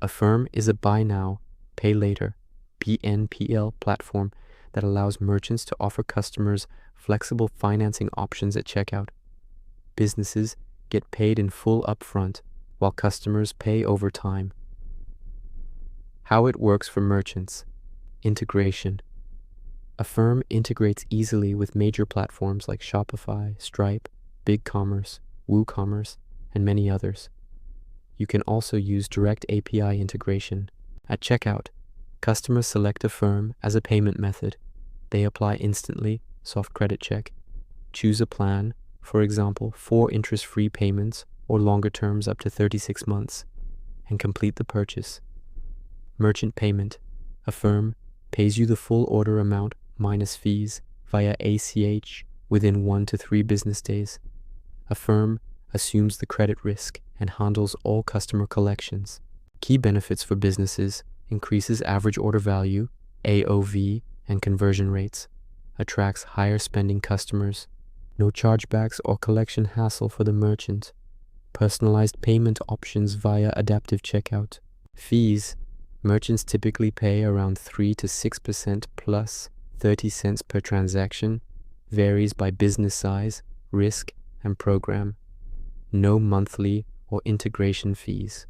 Affirm is a buy now, pay later BNPL platform that allows merchants to offer customers flexible financing options at checkout. Businesses get paid in full upfront, while customers pay over time. How it works for merchants. Integration. Affirm integrates easily with major platforms like Shopify, Stripe, BigCommerce, WooCommerce, and many others. You can also use direct API integration. At checkout, customers select Affirm as a payment method. They apply instantly, soft credit check. Choose a plan, for example, 4 interest-free payments or longer terms up to 36 months, and complete the purchase. Merchant payment. Affirm pays you the full order amount minus fees via ACH within 1 to 3 business days. Affirm assumes the credit risk and handles all customer collections. Key benefits for businesses: increases average order value, AOV, and conversion rates, attracts higher spending customers, no chargebacks or collection hassle for the merchant, personalized payment options via adaptive checkout. Fees: merchants typically pay around 3 to 6% plus 30 cents per transaction, varies by business size, risk, and program. No monthly or integration fees.